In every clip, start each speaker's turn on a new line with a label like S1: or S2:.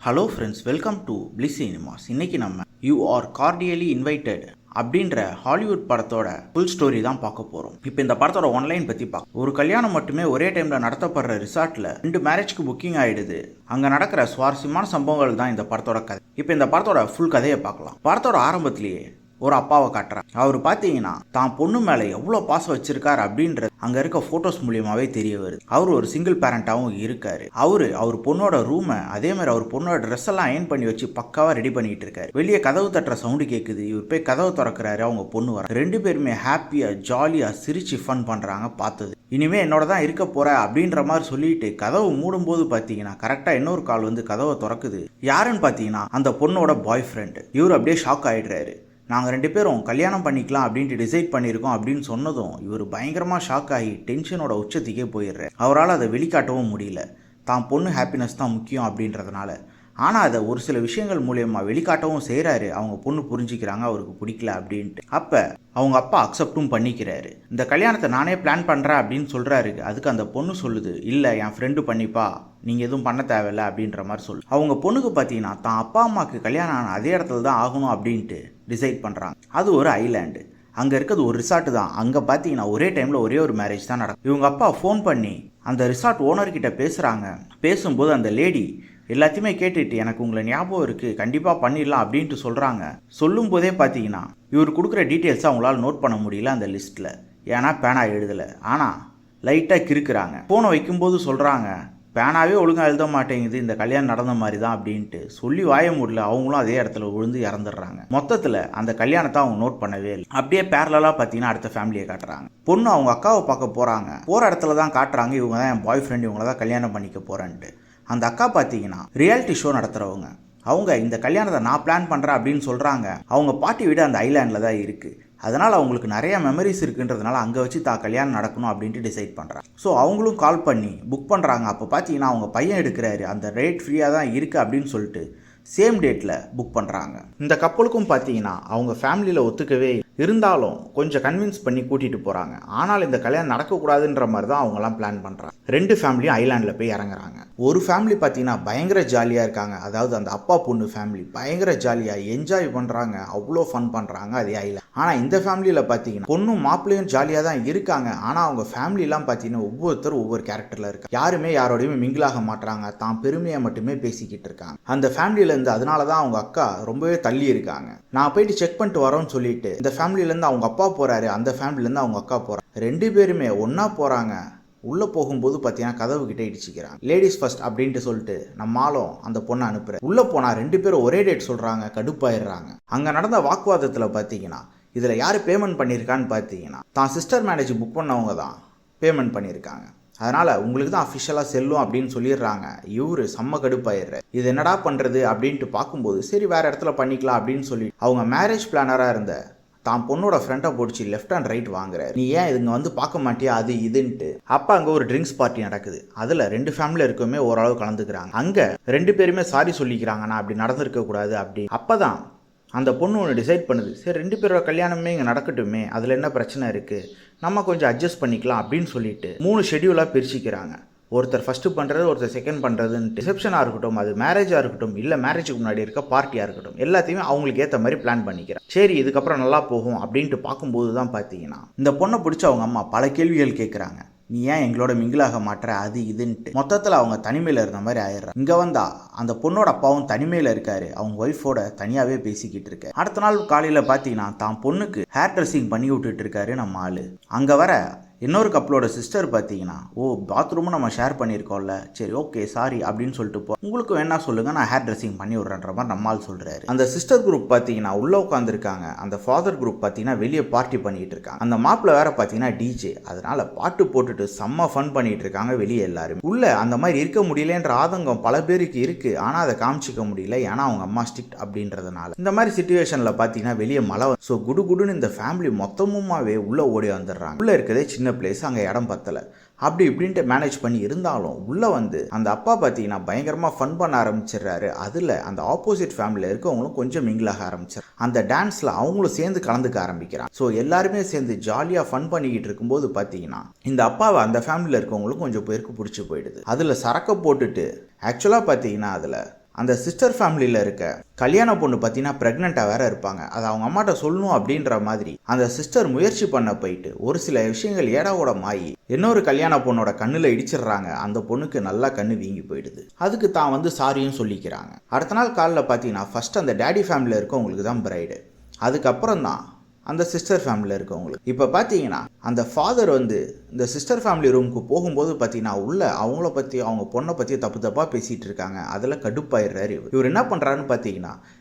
S1: Hello friends, welcome to bliss cinemas. இன்னைக்கு நம்ம you are cordially invited அப்படின்ற Hollywood படத்தோட ஃபுல் ஸ்டோரி தான் பார்க்க போகிறோம். இப்போ இந்த படத்தோட ஒன்லைன் பற்றி பார்க்க, ஒரு கல்யாணம் மட்டுமே ஒரே டைமில் நடத்தப்படுற ரிசார்ட்டில் 2 மேரேஜ்க்கு புக்கிங் ஆகிடுது. அங்கே நடக்கிற சுவாரஸ்யமான சம்பவங்கள் தான் இந்த படத்தோட கதை. இப்போ இந்த படத்தோட ஃபுல் கதையை பார்க்கலாம். படத்தோட ஆரம்பத்திலேயே ஒரு அப்பாவை காட்டுறாங்க. அவர் பார்த்தீங்கன்னா தான் பொண்ணு மேலே எவ்வளோ பாசம் வச்சிருக்காரு அப்படின்றது அங்கே இருக்க ஃபோட்டோஸ் மூலியமாகவே தெரிய வருது. அவர் ஒரு சிங்கிள் பேரண்டாகவும் இருக்காரு. அவர் பொண்ணோட ரூமை அதே மாதிரி அவர் பொண்ணோட ட்ரெஸ் எல்லாம் அயன் பண்ணி வச்சு பக்காவாக ரெடி பண்ணிட்டு இருக்காரு. வெளியே கதவு தட்டுற சவுண்டு கேட்குது. இவர் போய் கதவு திறக்கிறாரு. அவங்க பொண்ணு வர 2 பேருமே ஹாப்பியாக ஜாலியாக சிரிச்சு ஃபன் பண்ணுறாங்க. பார்த்தது இனிமே என்னோட தான் இருக்க போற அப்படின்ற மாதிரி சொல்லிட்டு கதவு மூடும்போது பார்த்தீங்கன்னா கரெக்டாக இன்னொரு கால் வந்து கதவை திறக்குது. யாருன்னு பார்த்தீங்கன்னா அந்த பொண்ணோட பாய் ஃப்ரெண்டு. இவர் அப்படியே ஷாக் ஆகிடுறாரு. நாங்கள் 2 பேரும் கல்யாணம் பண்ணிக்கலாம் அப்படின்ட்டு டிசைட் பண்ணியிருக்கோம் அப்படின்னு சொன்னதும் இவர் பயங்கரமாக ஷாக் ஆகி டென்ஷனோட உச்சத்துக்கே போயிடுறாரு. அவரால் அதை வெளிக்காட்டவும் முடியல. தான் பொண்ணு ஹாப்பினஸ் தான் முக்கியம் அப்படின்றதுனால. ஆனால் அதை ஒரு சில விஷயங்கள் மூலயமா வெளிக்காட்டவும் செய்கிறாரு. அவங்க பொண்ணு புரிஞ்சுக்கிறாங்க அவருக்கு பிடிக்கல அப்படின்ட்டு. அப்போ அவங்க அப்பா அக்செப்டும் பண்ணிக்கிறாரு. இந்த கல்யாணத்தை நானே பிளான் பண்ணுறேன் அப்படின்னு சொல்கிறாரு. அதுக்கு அந்த பொண்ணு சொல்லுது, இல்லை என் ஃப்ரெண்டு பண்ணிப்பா, நீங்கள் எதுவும் பண்ண தேவையில்லை அப்படின்ற மாதிரி சொல்லு. அவங்க பொண்ணுக்கு பார்த்தீங்கன்னா தான் அப்பா அம்மாவுக்கு கல்யாணம் ஆன அதே இடத்துல தான் ஆகணும் அப்படின்ட்டு டிசைட் பண்ணுறாங்க. அது ஒரு ஐலாண்டு. அங்கே இருக்கிறது ஒரு ரிசார்ட் தான். அங்கே பார்த்தீங்கன்னா ஒரே டைமில் ஒரே ஒரு மேரேஜ் தான் நடக்கும். இவங்க அப்பா ஃபோன் பண்ணி அந்த ரிசார்ட் ஓனர்கிட்ட பேசுகிறாங்க. பேசும்போது அந்த லேடி எல்லாத்தையுமே கேட்டுட்டு எனக்கு உங்களை ஞாபகம் இருக்குது, கண்டிப்பாக பண்ணிடலாம் அப்படின்ட்டு சொல்கிறாங்க. சொல்லும் போதே பார்த்தீங்கன்னா இவர் கொடுக்குற டீட்டெயில்ஸை அவங்களால நோட் பண்ண முடியல அந்த லிஸ்ட்டில். ஏன்னா பேனா எழுதலை. ஆனால் லைட்டாக கிறுக்குறாங்க. ஃபோனை வைக்கும்போது சொல்கிறாங்க, பேனாவே ஒழுங்காக எழுத மாட்டேங்குது, இந்த கல்யாணம் நடந்த மாதிரி தான் அப்படின்ட்டு சொல்லி வாய முடியல. அவங்களும் அதே இடத்துல விழுந்து இறந்துடுறாங்க. மொத்தத்தில் அந்த கல்யாணத்தை அவங்க நோட் பண்ணவே இல்லை. அப்படியே பேரலாக பார்த்தீங்கன்னா அடுத்த ஃபேமிலியை காட்டுறாங்க. பொண்ணு அவங்க அக்காவை பார்க்க போகிறாங்க. போகிற இடத்துல தான் காட்டுறாங்க இவங்க தான் என் பாய் ஃப்ரெண்ட், இவங்கள தான் கல்யாணம் பண்ணிக்க போகிறேன்ட்டு. அந்த அக்கா பார்த்தீங்கன்னா ரியாலிட்டி ஷோ நடத்துகிறவங்க. அவங்க இந்த கல்யாணத்தை நான் பிளான் பண்ணுறேன் அப்படின்னு சொல்கிறாங்க. அவங்க பாட்டி வீடு அந்த ஐலாண்டில் தான் இருக்குது. அதனால் அவங்களுக்கு நிறைய மெமரிஸ் இருக்குன்றதுனால அங்கே வச்சு தான் கல்யாணம் நடக்கணும் அப்படின்ட்டு டிசைட் பண்ணுறாங்க. ஸோ அவங்களும் கால் பண்ணி புக் பண்ணுறாங்க. அப்போ பார்த்தீங்கன்னா அவங்க பையன் எடுக்கிறாரு. அந்த ரேட் ஃப்ரீயாக தான் இருக்குது அப்படின்னு சொல்லிட்டு சேம் டேட்டில் புக் பண்ணுறாங்க. இந்த கப்பலுக்கும் பார்த்தீங்கன்னா அவங்க ஃபேமிலியில் ஒத்துக்கவே இருந்தாலும் கொஞ்சம் கன்வின்ஸ் பண்ணி கூட்டிகிட்டு போகிறாங்க. ஆனால் இந்த கல்யாணம் நடக்கக்கூடாதுன்ற மாதிரி தான் அவங்களாம் பிளான் பண்ணுறாங்க. 2 ஃபேமிலியும் ஐலாண்டில் போய் இறங்குறாங்க. ஒரு ஃபேமிலி பார்த்தீங்கன்னா பயங்கர ஜாலியாக இருக்காங்க. அதாவது அந்த அப்பா பொண்ணு ஃபேமிலி பயங்கர ஜாலியாக என்ஜாய் பண்ணுறாங்க. அவ்வளோ ஃபன் பண்ணுறாங்க அதே ஐலாண்ட். ஆனால் இந்த ஃபேமிலியில் பார்த்தீங்கன்னா பொண்ணும் மாப்பிள்ளையும் ஜாலியாக தான் இருக்காங்க. ஆனால் அவங்க ஃபேமிலிலாம் பார்த்தீங்கன்னா ஒவ்வொருத்தரும் ஒவ்வொரு கேரக்டரில் இருக்காங்க. யாருமே யாரோடையுமே மிங்கிளாக மாட்டுறாங்க. தான் பெருமையை மட்டுமே பேசிக்கிட்டு இருக்காங்க. அந்த ஃபேமிலியிலேருந்து அதனால தான் அவங்க அக்கா ரொம்பவே தள்ளி இருக்காங்க. நான் போயிட்டு செக் பண்ணிட்டு வரோன்னு சொல்லிட்டு இந்த ஃபேமிலியிலேருந்து அவங்க அப்பா போகிறாரு, அந்த ஃபேமிலியிலேருந்து அவங்க அக்கா போகிறாங்க. 2 பேருமே ஒன்றா போகிறாங்க. உள்ளே போகும்போது பார்த்தீங்கன்னா கதவு கிட்டே இடிச்சிக்கிறாங்க. லேடிஸ் ஃபர்ஸ்ட் அப்படின்ட்டு சொல்லிட்டு நம்மளும் அந்த பொண்ணை அனுப்புகிறேன். உள்ளே போனால் 2 பேரும் ஒரே டேட் சொல்கிறாங்க. கடுப்பாயிடுறாங்க. அங்கே நடந்த வாக்குவாதத்தில் பார்த்தீங்கன்னா இதில் யார் பேமெண்ட் பண்ணியிருக்கான்னு பார்த்தீங்கன்னா தான் சிஸ்டர் மேரேஜ் புக் பண்ணவங்க தான் பேமெண்ட் பண்ணியிருக்காங்க. அதனால் உங்களுக்கு தான் அஃபிஷியலாக செல்லும் அப்படின்னு சொல்லிடுறாங்க. இவர் செம்ம கடுப்பாயிடுற. இது என்னடா பண்ணுறது அப்படின்ட்டு பார்க்கும்போது சரி வேறு இடத்துல பண்ணிக்கலாம் அப்படின்னு சொல்லி அவங்க மேரேஜ் பிளானராக இருந்த தான் பொண்ணோட ஃப்ரெண்டை பிடிச்சி லெஃப்ட் அண்ட் ரைட் வாங்குறாரு. நீ ஏன் இதுங்க வந்து பார்க்க மாட்டியா அது இதுன்ட்டு. அப்போ அங்கே ஒரு ட்ரிங்க்ஸ் பார்ட்டி நடக்குது. அதில் 2 ஃபேமிலியில் இருக்குமே ஓரளவு கலந்துக்கிறாங்க. அங்கே 2 பேருமே சாரி சொல்லிக்கிறாங்க, நான் அப்படி நடந்திருக்க கூடாது அப்படி. அப்போ தான் அந்த பொண்ணு ஒன்று டிசைட் பண்ணுது, சரி 2 பேரோட கல்யாணமே இங்கே நடக்கட்டுமே, அதில் என்ன பிரச்சனை இருக்குது, நம்ம கொஞ்சம் அட்ஜஸ்ட் பண்ணிக்கலாம் அப்படின்னு சொல்லிட்டு 3 ஷெடியூலாக பிரிச்சுக்கிறாங்க. ஒருத்தர் ஃபஸ்ட்டு பண்ணுறது, ஒருத்தர் செகண்ட் பண்ணுறதுன்ட்டு. ரிசப்ஷனாக இருக்கட்டும், அது மேரேஜாக இருக்கட்டும், இல்லை மேரேஜுக்கு முன்னாடி இருக்க பார்ட்டியாக இருக்கட்டும், எல்லாத்தையுமே அவங்களுக்கு ஏற்ற மாதிரி பிளான் பண்ணிக்கிறேன். சரி இதுக்கப்புறம் நல்லா போகும் அப்படின்ட்டு பார்க்கும்போது தான் பார்த்தீங்கன்னா இந்த பொண்ணை பிடிச்ச அவங்க அம்மா பல கேள்விகள் கேட்குறாங்க. நீ ஏன் எங்களோட மிங்கிளாக மாட்டுற அது இதுன்ட்டு. மொத்தத்தில் அவங்க தனிமையில் இருந்த மாதிரி ஆயிடுறாங்க. இங்கே வந்தா அந்த பொண்ணோட அப்பாவும் தனிமையில் இருக்காரு. அவங்க ஒய்ஃபோட தனியாகவே பேசிக்கிட்டு இருக்காரு. அடுத்த நாள் காலையில் பார்த்தீங்கன்னா தான் பொண்ணுக்கு ஹேர் ட்ரெஸ்ஸிங் பண்ணி விட்டுட்டு இருக்காரு நம்ம ஆளு. அங்கே வர இன்னொரு கப்பலோட சிஸ்டர் பார்த்தீங்கன்னா, ஓ பாத்ரூமும் நம்ம ஷேர் பண்ணியிருக்கோம்ல, சரி ஓகே சாரி அப்படின்னு சொல்லிட்டு போ, உங்களுக்கு வேணா சொல்லுங்கள் நான் ஹேர் ட்ரெஸ்ஸிங் பண்ணி விட்றேன்ற மாதிரி நம்மால் சொல்கிறாரு. அந்த சிஸ்டர் குரூப் பார்த்தீங்கன்னா உள்ளே உட்காந்துருக்காங்க. அந்த ஃபாதர் குரூப் பார்த்தீங்கன்னா வெளியே பார்ட்டி பண்ணிட்டு இருக்காங்க. அந்த மாப்பிள்ள வேற பார்த்தீங்கன்னா டிஜே, அதனால பாட்டு போட்டுட்டு செம்ம ஃபன் பண்ணிட்டு இருக்காங்க வெளியே எல்லாரும். உள்ள அந்த மாதிரி இருக்க முடியலன்ற ஆதங்கம் பல பேருக்கு இருக்குது. ஆனால் அதை காமிச்சிக்க முடியல, ஏன்னா அவங்க அம்மா ஸ்ட்ரிக்ட் அப்படின்றதுனால. இந்த மாதிரி சிச்சுவேஷனில் பார்த்தீங்கன்னா வெளியே மழை. ஸோ குடுகுடுன்னு இந்த ஃபேமிலி மொத்தமுமாவே உள்ளே ஓடி வந்துடுறாங்க. உள்ளே இருக்கதே சின்ன பிளேஸ், அங்கே இடம் பத்தலை. அப்படி இப்படின்ட்டு மேனேஜ் பண்ணி இருந்தாலும் உள்ளே வந்து அந்த அப்பா பார்த்தீங்கன்னா பயங்கரமாக ஃபன் பண்ண ஆரம்பிச்சிடுறாரு. அதில் அந்த ஆப்போசிட் ஃபேமிலியில் இருக்கவங்களும் கொஞ்சம் மிங்கிளாக ஆரம்பிச்சார். அந்த டான்ஸில் அவங்களும் சேர்ந்து கலந்துக்க ஆரம்பிக்கிறாங்க. ஸோ எல்லாருமே சேர்ந்து ஜாலியாக ஃபன் பண்ணிக்கிட்டு இருக்கும்போது பார்த்தீங்கன்னா இந்த அப்பாவை அந்த ஃபேமிலியில் இருக்கவங்களும் கொஞ்சம் பேருக்கு பிடிச்சி போயிடுது. அதில் சரக்கை போட்டுட்டு ஆக்சுவலாக பார்த்தீங்கன்னா அதில் அந்த சிஸ்டர் ஃபேமிலியில் இருக்க கல்யாண பொண்ணு பார்த்தீங்கன்னா ப்ரெக்னெண்ட்டாக வேற இருப்பாங்க. அதை அவங்க அம்மாட்ட சொல்லணும் அப்படின்ற மாதிரி அந்த சிஸ்டர் முயற்சி பண்ண போயிட்டு ஒரு சில விஷயங்கள் ஏடாகூடம் ஆகி இன்னொரு கல்யாண பொண்ணோட கண்ணில் இடிச்சிடுறாங்க. அந்த பொண்ணுக்கு நல்லா கண்ணு வீங்கி போயிடுது. அதுக்கு தான் வந்து சாரியும் சொல்லிக்கிறாங்க. அடுத்த நாள் காலையில் பார்த்தீங்கன்னா ஃபர்ஸ்ட் அந்த டேடி ஃபேமிலியில் இருக்கவங்களுக்கு தான் பிரைடு, அதுக்கப்புறம் தான் அந்த சிஸ்டர் ஃபேமிலியில் இருக்கவங்களுக்கு. இப்போ பார்த்தீங்கன்னா அந்த ஃபாதர் வந்து இந்த சிஸ்டர் ஃபேமிலி ரூமுக்கு போகும்போது பார்த்தீங்கன்னா உள்ள அவங்கள பற்றி அவங்க பொண்ணை பற்றி தப்பாக பேசிகிட்டு இருக்காங்க. அதில் கடுப்பாயிடுறாரு. இவர் என்ன பண்ணுறாருன்னு பார்த்தீங்கன்னா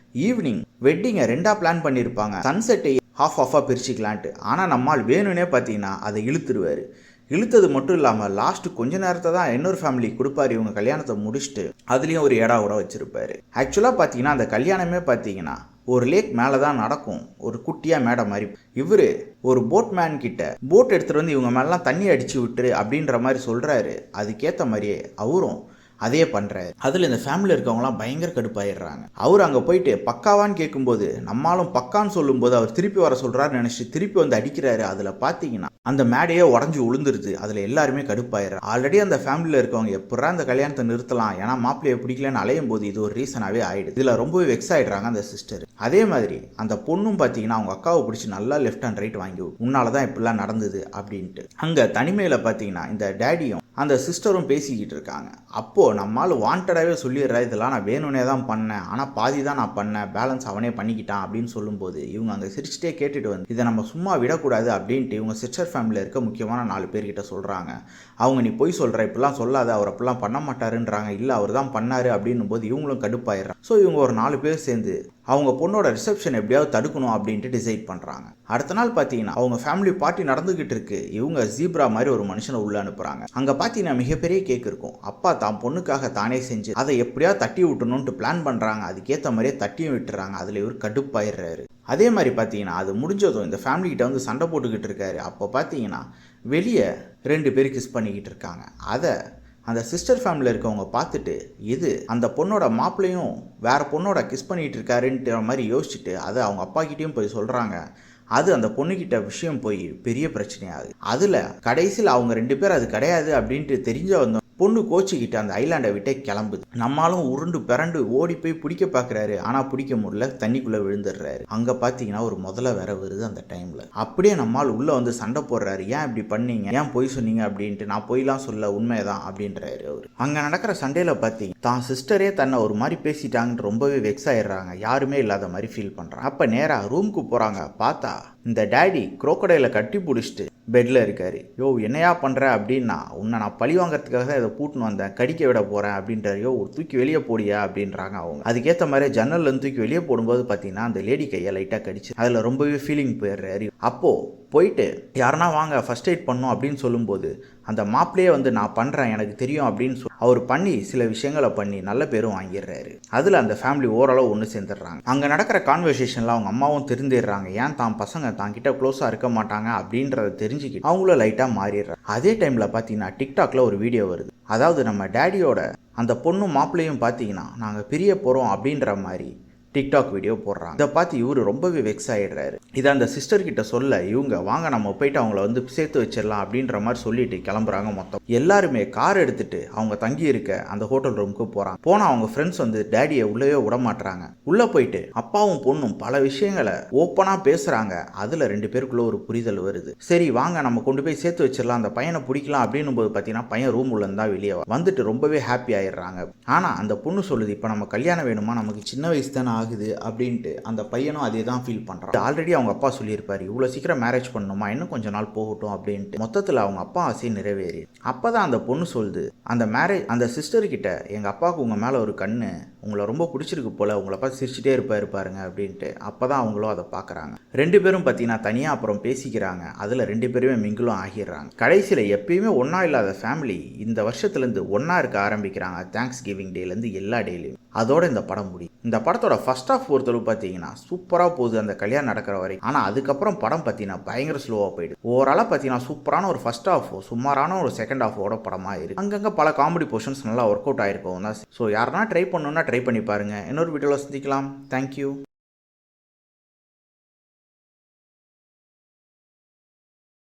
S1: ஈவினிங் வெட்டிங்கை 2ஆக பிளான் பண்ணியிருப்பாங்க. சன்செட்டை ஆஃபாக பிரிச்சுக்கலான்ட்டு. ஆனால் நம்மால் வேணும்னே பார்த்தீங்கன்னா அதை இழுத்துருவார். இழுத்தது மட்டும் இல்லாமல் லாஸ்ட்டு கொஞ்ச நேரத்தை தான் இன்னொரு ஃபேமிலிக்கு கொடுப்பாரு. இவங்க கல்யாணத்தை முடிச்சுட்டு அதுலேயும் ஒரு ஏடா கூட வச்சுருப்பாரு. ஆக்சுவலாக பார்த்தீங்கன்னா அந்த கல்யாணமே பார்த்தீங்கன்னா ஒரு லேக் மேலே தான் நடக்கும், ஒரு குட்டியாக மேடை மாதிரி. இவர் ஒரு போட்மேன் கிட்ட போட் எடுத்துகிட்டு வந்து இவங்க மேலாம் தண்ணி அடித்து விட்டுரு அப்படின்ற மாதிரி சொல்கிறாரு. அதுக்கேற்ற மாதிரியே அவரும் அதே பண்ணுறாரு. அதில் இந்த ஃபேமிலியில் இருக்கவங்களாம் பயங்கர கடுப்பாயிடுறாங்க. அவர் அங்கே போயிட்டு பக்காவான்னு கேட்கும்போது நம்மளும் பக்கான்னு சொல்லும்போது அவர் திருப்பி வர சொல்கிறாரு நினச்சிட்டு திருப்பி வந்து அடிக்கிறாரு. அதில் பார்த்தீங்கன்னா அந்த மேடையே உடஞ்சி உளுந்துருது. அதில் எல்லாருமே கடுப்பாயிடுறாங்க. ஆல்ரெடி அந்த ஃபேமிலியில் இருக்கவங்க எப்படா அந்த கல்யாணத்தை நிறுத்தலாம், ஏன்னா மாப்பிள்ளையை பிடிக்கலன்னு அலையும் போது இது ஒரு ரீசனாகவே ஆகிடுது. இதில் ரொம்பவே வெக்ஸ் ஆகிடுறாங்க அந்த சிஸ்டர். அதே மாதிரி அந்த பொண்ணும் பார்த்தீங்கன்னா அவங்க அக்காவை பிடிச்சி நல்லா லெஃப்ட் அண்ட் ரைட் வாங்கி உன்னால தான் இப்படிலாம் நடந்தது அப்படின்ட்டு. அங்கே தனிமையில் பார்த்தீங்கன்னா இந்த டேடியும் அந்த சிஸ்டரும் பேசிக்கிட்டு இருக்காங்க. அப்போது நம்மால் வாண்டடாகவே சொல்லிடுறா, இதெல்லாம் நான் வேணும்னே தான் பண்ணேன், ஆனால் பாதி தான் நான் பண்ணேன், பேலன்ஸ் அவனே பண்ணிக்கிட்டான் அப்படின்னு சொல்லும்போது இவங்க அங்கே சிரிச்சிட்டே கேட்டுட்டு வந்து இதை நம்ம சும்மா விடக்கூடாது அப்படின்ட்டு இவங்க சிஸ்டர் ஃபேமிலியில் இருக்க முக்கியமான 4 பேர்கிட்ட சொல்கிறாங்க. அவங்க நீ போய் சொல்கிற, இப்படிலாம் சொல்லாத, அவர் அப்படிலாம் பண்ண மாட்டாருன்றாங்க. இல்லை அவர் தான் பண்ணார் அப்படின்னும் போது இவங்களும் கடுப்பாயிடுறாங்க. ஸோ இவங்க ஒரு 4 பேர் சேர்ந்து அவங்க பொண்ணோட ரிசப்ஷன் எப்படியாவது தடுக்கணும் அப்படின்ட்டு டிசைட் பண்ணுறாங்க. அடுத்த நாள் பார்த்தீங்கன்னா அவங்க ஃபேமிலி பார்ட்டி நடந்துகிட்டு இருக்கு. இவங்க ஜீப்ரா மாதிரி ஒரு மனுஷனை உள்ள அனுப்புகிறாங்க. அங்கே பார்த்தீங்கன்னா மிகப்பெரிய கேக் இருக்கும். அப்பா தான் பொண்ணுக்காக தானே செஞ்சு அதை எப்படியாவது தட்டி விட்டணும்ட்டு பிளான் பண்ணுறாங்க. அதுக்கேற்ற மாதிரியே தட்டியும் விட்டுறாங்க. அதில் இவர் கடுப்பாயிடுறாரு. அதே மாதிரி பார்த்தீங்கன்னா அது முடிஞ்சதும் இந்த ஃபேமிலிக்கிட்ட வந்து சண்டை போட்டுக்கிட்டு இருக்காரு. அப்போ பார்த்தீங்கன்னா வெளியே 2 பேர் கிஸ் பண்ணிக்கிட்டு இருக்காங்க. அதை அந்த சிஸ்டர் ஃபேமிலியில் இருக்கவங்க பார்த்துட்டு இது அந்த பொண்ணோட மாப்பிள்ளையும் வேறு பொண்ணோட கிஸ் பண்ணிகிட்டு இருக்காருன்ற மாதிரி யோசிச்சுட்டு அதை அவங்க அப்பாக்கிட்டேயும் போய் சொல்கிறாங்க. அது அந்த பொண்ணுக்கிட்ட விஷயம் போய் பெரிய பிரச்சனையாகுது. அதில் கடைசியில் அவங்க 2 பேர் அது கிடையாது அப்படின்ட்டு தெரிஞ்ச வந்தோம். பொண்ணு கோச்சிக்கிட்டு அந்த ஐலாண்டை விட்டே கிளம்புது. நம்மளும் உருண்டு பிறண்டு ஓடி போய் பிடிக்க பார்க்குறாரு. ஆனால் பிடிக்க முடியல, தண்ணிக்குள்ளே விழுந்துடுறாரு. அங்கே பார்த்தீங்கன்னா ஒரு முதல்ல வேற வருது. அந்த டைமில் அப்படியே நம்மால் உள்ளே வந்து சண்டை போடுறாரு. ஏன் இப்படி பண்ணீங்க, ஏன் பொய் சொன்னீங்க அப்படின்ட்டு. நான் பொய்லாம் சொல்ல, உண்மைதான் அப்படின்றாரு அவர். அங்கே நடக்கிற சண்டையில் பார்த்தீங்க தான் சிஸ்டரே தன்னை ஒரு மாதிரி பேசிட்டாங்கன்னு ரொம்பவே வெக்ஸ் ஆயிடுறாங்க. யாருமே இல்லாத மாதிரி ஃபீல் பண்ணுறாங்க. அப்போ நேராக ரூமுக்கு போகிறாங்க. பார்த்தா இந்த டேடி குரோக்கடையில கட்டி பிடிச்சிட்டு பெட்டில் இருக்காரு. யோ என்னையா பண்ணுற அப்படின்னா, உன்னை நான் பழி வாங்கிறதுக்காக தான் இதை பூட்டுன்னு வந்தேன், கடிக்க விட போகிறேன் அப்படின்றாரு. யோ ஒரு தூக்கி வெளியே போடியா அப்படின்றாங்க அவங்க. அதுக்கேற்ற மாதிரி ஜன்னல்லேருந்து தூக்கி வெளியே போடும்போது பார்த்தீங்கன்னா அந்த லேடி கையை லைட்டாக கடிச்சு அதில் ரொம்பவே ஃபீலிங் போயிடுறாரு. அப்போது போயிட்டு யாருன்னா வாங்க ஃபர்ஸ்ட் எய்ட் பண்ணும் அப்படின்னு சொல்லும்போது அந்த மாப்பிளையே வந்து நான் பண்ணுறேன், எனக்கு தெரியும் அப்படின்னு அவர் பண்ணி சில விஷயங்களை பண்ணி நல்ல பேரும் வாங்கிடுறாரு. அதில் அந்த ஃபேமிலி ஓரளவு ஒன்று சேர்ந்துடுறாங்க. அங்கே நடக்கிற கான்வர்சேஷனில் அவங்க அம்மாவும் தெரிஞ்சிடுறாங்க. ஏன் தான் பசங்க தான் கிட்ட க்ளோஸாக இருக்க மாட்டாங்க அப்படின்றத தெரிஞ்சுக்கிட்டு அவங்களும் லைட்டாக மாறிடுறாங்க. அதே டைமில் பார்த்தீங்கன்னா டிக்டாக்ல ஒரு வீடியோ வருது. அதாவது நம்ம டேடியோட அந்த பொண்ணும் மாப்பிள்ளையும் பார்த்தீங்கன்னா நாங்கள் பிரிய போகிறோம் அப்படின்ற மாதிரி டிக்டாக் வீடியோ போடுறாங்க. இதை பார்த்து இவர் ரொம்பவே வெக்ஸ் ஆகிடுறாரு. இதை அந்த சிஸ்டர் கிட்ட சொல்ல இவங்க வாங்க நம்ம போயிட்டு அவங்கள வந்து சேர்த்து வச்சிடலாம் அப்படின்ற மாதிரி சொல்லிட்டு கிளம்புறாங்க. மொத்தம் எல்லாருமே கார் எடுத்துட்டு அவங்க தங்கி இருக்க அந்த ஹோட்டல் ரூமுக்கு போகிறாங்க. போனால் அவங்க ஃப்ரெண்ட்ஸ் வந்து டேடியை உள்ளவே விட மாட்டுறாங்க. உள்ளே போயிட்டு அப்பாவும் பொண்ணும் பல விஷயங்களை ஓப்பனாக பேசுகிறாங்க. அதில் 2 பேருக்குள்ள ஒரு புரிதல் வருது. சரி வாங்க நம்ம கொண்டு போய் சேர்த்து வச்சிடலாம், அந்த பையனை பிடிக்கலாம் அப்படின்னும் போது பார்த்தீங்கன்னா பையன் ரூம் உள்ள இருந்தால் வெளியே வந்துட்டு ரொம்பவே ஹாப்பி ஆயிடுறாங்க. ஆனால் அந்த பொண்ணு சொல்லுது, இப்போ நம்ம கல்யாணம் வேணுமா, நமக்கு சின்ன வயசு தானே ஆகுது அப்படின்ட்டு. அந்த பையனும் அதே தான் ஃபீல் பண்ணுறான். ஆல்ரெடி அவங்க அப்பா சொல்லியிருப்பாரு இவ்வளோ சீக்கிரம் மேரேஜ் பண்ணணுமா, இன்னும் கொஞ்ச நாள் போகட்டும் அப்படின்ட்டு. மொத்தத்தில் அவங்க அப்பா ஆசையை நிறைவேறி அப்போ தான் அந்த பொண்ணு சொல்லுது, அந்த மேரேஜ் அந்த சிஸ்டர் கிட்ட எங்கள் அப்பாவுக்கு உங்கள் மேலே ஒரு கண்ணு, உங்களை ரொம்ப பிடிச்சிருக்கு போல, உங்களை பார்த்து சிரிச்சுட்டே பாருங்க அப்படின்ட்டு. அப்போ தான் அவங்களும் அதை பார்க்குறாங்க. 2 பேரும் பார்த்தீங்கன்னா தனியாக அப்புறம் பேசிக்கிறாங்க. அதில் 2 பேருமே மிங்கிலும் ஆகிடுறாங்க. கடைசியில் எப்பயுமே ஒன்றா இல்லாத ஃபேமிலி இந்த வருஷத்துலேருந்து ஒன்றா இருக்க ஆரம்பிக்கிறாங்க. தேங்க்ஸ் கிவிங் டேலேருந்து எல்லா டேலையும். அதோட இந்த படம் முடியும். இந்த படத்தோட ஃபர்ஸ்ட் ஆஃப் பொறுத்தளவு பார்த்தீங்கன்னா சூப்பராக போகுது அந்த கல்யாணம் நடக்கிற வரைக்கும். ஆனால் அதுக்கப்புறம் படம் பார்த்தீங்கன்னா பயங்கர ஸ்லோவாக போயிடுது. ஓவராலாக பார்த்தீங்கன்னா சூப்பரான ஒரு ஃபர்ஸ்ட் ஆஃப், சுமாரான ஒரு செகண்ட் ஆஃபோட படமாக இருக்கு. அங்கங்கே பல காமெடி போர்ஷன்ஸ் நல்லா ஒர்க் அவுட் ஆயிருக்கும் தான். ஸோ யாருன்னா ட்ரை பண்ணணும்னா ட்ரை பண்ணி பாருங்க. இன்னொரு வீடியோவில் சந்திக்கலாம். தேங்க்யூ.